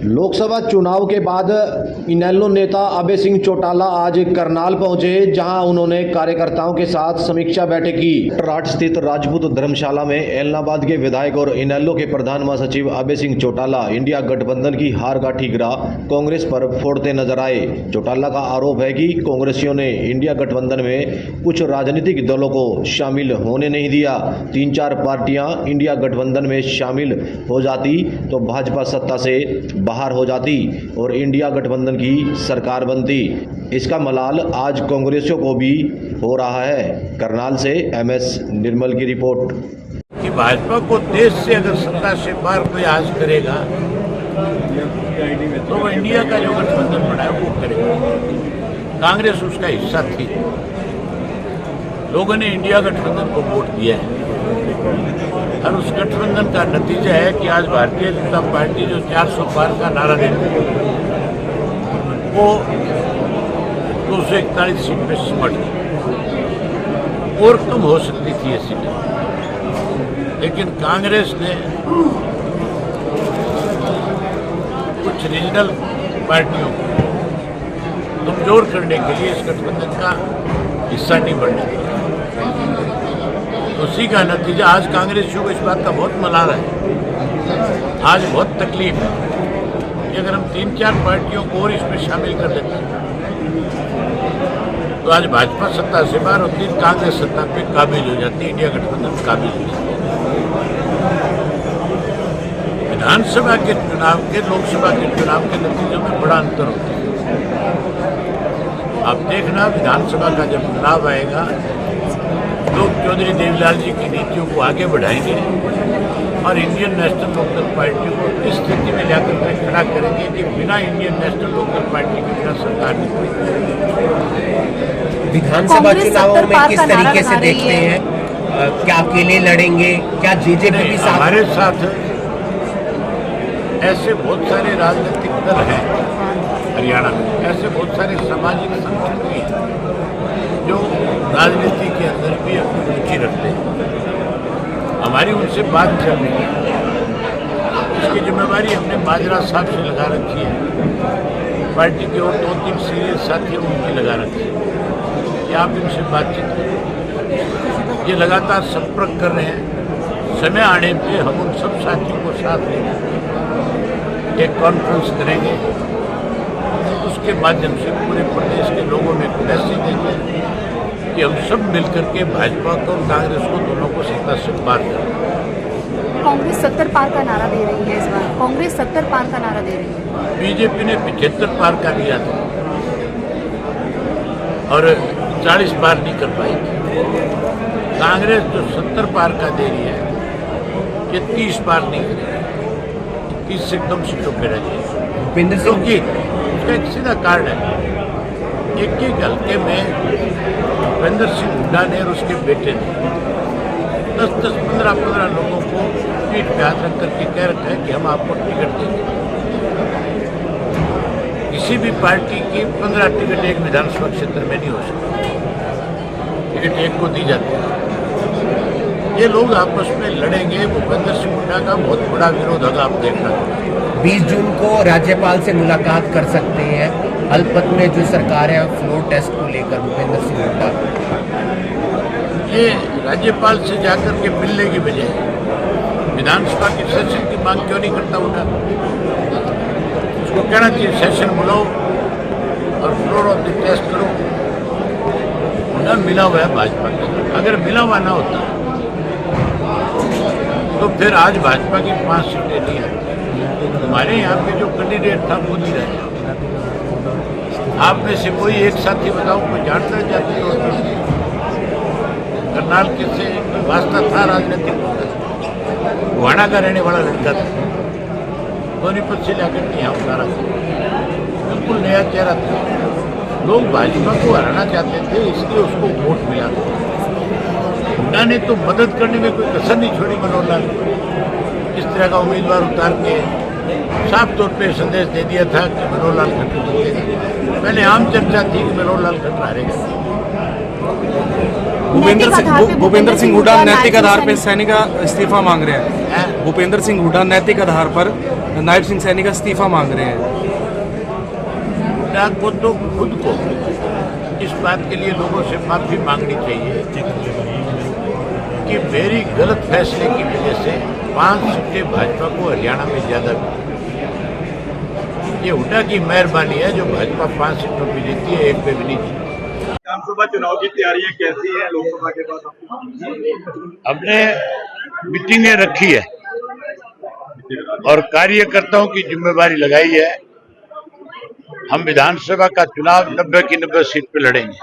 लोकसभा चुनाव के बाद इनेलो नेता अभय सिंह चौटाला आज करनाल पहुंचे, जहां उन्होंने कार्यकर्ताओं के साथ समीक्षा बैठक की। राठ स्थित राजपूत धर्मशाला में एलनाबाद के विधायक और इनेलो के प्रधान महासचिव अभय सिंह चौटाला इंडिया गठबंधन की हार का ठीकरा कांग्रेस पर फोड़ते नजर आए। चौटाला का आरोप है कि कांग्रेसियों ने इंडिया गठबंधन में कुछ राजनीतिक दलों को शामिल होने नहीं दिया। 3-4 पार्टियां इंडिया गठबंधन में शामिल हो जाती तो भाजपा सत्ता से बाहर हो जाती और इंडिया गठबंधन की सरकार बनती। इसका मलाल आज कांग्रेसियों को भी हो रहा है। करनाल से MS निर्मल की रिपोर्ट। कि भाजपा को देश से अगर सत्ता से बाहर कोई आज करेगा तो वो इंडिया का जो गठबंधन बना है वो करेगा। कांग्रेस उसका हिस्सा थी। लोगों ने इंडिया गठबंधन को वोट दिया है और उस गठबंधन का नतीजा है कि आज भारतीय जनता पार्टी जो 400 पार का नारा देती है वो 241 सीट पे सिमट गई और कम हो सकती थी ये सीटें, लेकिन कांग्रेस ने कुछ रीजनल पार्टियों को कमजोर करने के लिए इस गठबंधन का हिस्सा नहीं बनने दिया। उसी का नतीजा आज कांग्रेसियों को इस बात का बहुत मलाल है, आज बहुत तकलीफ है कि अगर हम 3-4 पार्टियों को और इसमें शामिल कर लेते हैं तो आज भाजपा सत्ता से बाहर होती, कांग्रेस सत्ता पे काबिज हो जाती, इंडिया गठबंधन काबिज हो जाती। विधानसभा के चुनाव के लोकसभा के चुनाव के नतीजों में बड़ा अंतर होता है। आप देखना, विधानसभा का जब चुनाव आएगा लोग चौधरी देवीलाल जी की नीतियों को आगे बढ़ाएंगे और इंडियन नेशनल लोकल पार्टी को इस स्थिति में लाकर के खड़ा करेंगे कि बिना इंडियन नेशनल लोकल पार्टी के बिना सरकार नहीं बनेगी। विधानसभा चुनावों में किस तरीके से देखते हैं? क्या अकेले लड़ेंगे? क्या जेजेपी भी साथ? हमारे साथ ऐसे बहुत सारे राजनीतिक दल हैं हरियाणा में, ऐसे बहुत सारे सामाजिक संगठन भी हैं जो राजनीति के अंदर भी अपनी रुचि रखते हैं। हमारी उनसे बात चल रही है, इसकी जिम्मेवारी हमने माजरा साहब से लगा रखी है। पार्टी के और 2-3 सीनियर साथियों उनकी लगा रखी है कि आप इनसे बातचीत करें। ये लगातार संपर्क कर रहे हैं। समय आने पे हम उन सब साथियों को साथ लेकर एक कॉन्फ्रेंस करेंगे, उसके माध्यम से पूरे प्रदेश के लोगों में मैसेज देंगे कि हम सब मिलकर के भाजपा को और कांग्रेस को दोनों को सत्ता से बाहर करें। कांग्रेस 70 पार का नारा दे रही है इस बार। कांग्रेस 70 पार का नारा दे रही है। बीजेपी ने 75 पार का दिया था और 40 पार नहीं कर पाई थी। कांग्रेस जो 70 पार का दे रही है ये 30 पार नहीं करेगी, 30 से कम सीटों पर रह जाएगी। क्योंकि उसका एक सीधा कारण है, एक हल्के में भूपेंद्र सिंह हुड्डा ने और उसके बेटे ने 10-10, 15-15 लोगों को पीठ पे हाथ रख करके कह रखा है कि हम आपको टिकट देंगे। किसी भी पार्टी की 15 टिकट एक विधानसभा क्षेत्र में नहीं हो सकती, टिकट एक को दी जाती है। ये लोग आपस में लड़ेंगे। भूपेंद्र सिंह हुड्डा का बहुत बड़ा विरोध होगा, आप देखना। 20 जून को राज्यपाल से मुलाकात कर सकते हैं। अल्पत में जो सरकार है फ्लोर टेस्ट को लेकर भूपेंद्र सिंह हुड्डा ये राज्यपाल से जाकर के मिलने की बजाय विधानसभा के सेशन की मांग क्यों नहीं करता हुड्डा? उसको कहना चाहिए सेशन बुलाओ और फ्लोर ऑफ द टेस्ट करो। हुड्डा मिला हुआ है भाजपा का, अगर मिला हुआ ना होता तो फिर आज भाजपा की 5 सीटें नहीं आती। हमारे यहाँ पे जो कैंडिडेट था वो नहीं रहे। आप में से कोई एक साथी बताओ, कोई जानता है जाती है करनाल के से वास्ता था राजनीतिक, गुहाना का रहने वाला लड़का था, सोनीपत से जाकर के यहाँ उतारा था, बिल्कुल नया चेहरा था। लोग भाजपा को हराना चाहते थे, इसलिए उसको वोट मिला था। हुड्डा ने तो मदद करने में कोई कसर नहीं छोड़ी मनोहर लाल को। इस तरह का उम्मीदवार उतार के साफ तौर पे संदेश दे दिया था कि मनोहर लाल खट्टर जीतेगा। पहले आम चर्चा थी कि मनोहर लाल खट्टर हारेगा। भूपेंद्र सिंह हुड्डा नैतिक आधार पर सैनिक का इस्तीफा मांग रहे हैं। भूपेंद्र सिंह हुड्डा नैतिक आधार पर नायब सिंह सैनी का इस्तीफा मांग रहे हैं। हुड्डा को तो खुद को इस बात के लिए लोगों से माफी मांगनी चाहिए कि मेरी गलत फैसले की वजह से 5 सीटें भाजपा को हरियाणा में ज्यादा मिली। ये हुड्डा की मेहरबानी है जो भाजपा 5 सीटों पर जीती है, 1 पे भी नहीं जीती। विधानसभा चुनाव की तैयारियां कैसी है लोकसभा के बाद? हमने मीटिंगें रखी है और कार्यकर्ताओं की जिम्मेवारी लगाई है। हम विधानसभा का चुनाव 90 की 90 सीट पे लड़ेंगे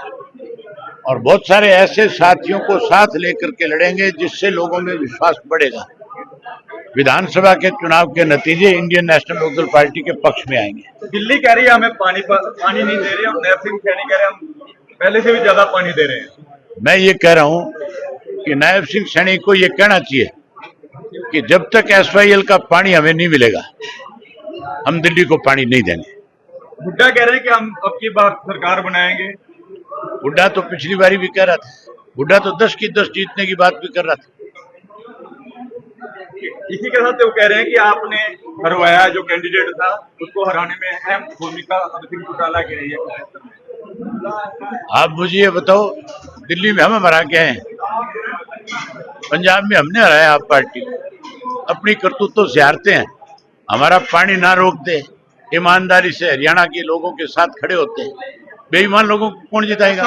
और बहुत सारे ऐसे साथियों को साथ लेकर के लड़ेंगे जिससे लोगों में विश्वास बढ़ेगा। विधानसभा के चुनाव के नतीजे इंडियन नेशनल लोकदल पार्टी के पक्ष में आएंगे। दिल्ली कह रही है हमें पानी नहीं दे रही, हम नायब सिंह सैनी कह रहे हैं हम पहले से भी ज्यादा पानी दे रहे हैं। मैं ये कह रहा हूं कि नायब सिंह सैनी को ये कहना चाहिए कि जब तक SYL का पानी हमें नहीं मिलेगा हम दिल्ली को पानी नहीं देंगे। हुड्डा कह रहे हैं कि हम अब की बार सरकार बनाएंगे। हुड्डा तो पिछली बारी भी कह रहा था, हुड्डा तो 10 की 10 जीतने की बात भी कर रहा था। इसी के साथ वो कह रहे हैं कि आपने हरवाया जो कैंडिडेट था उसको हराने में अहम भूमिका अरविंद चौटाला की रही है। आप मुझे ये बताओ, दिल्ली में हम हरा के हैं, पंजाब में हमने हराया आप पार्टी, अपनी करतूतों से हारते हैं। हमारा पानी ना रोकते, ईमानदारी से हरियाणा के लोगों के साथ खड़े होते हैं, बेईमान लोगों को कौन जिताएगा?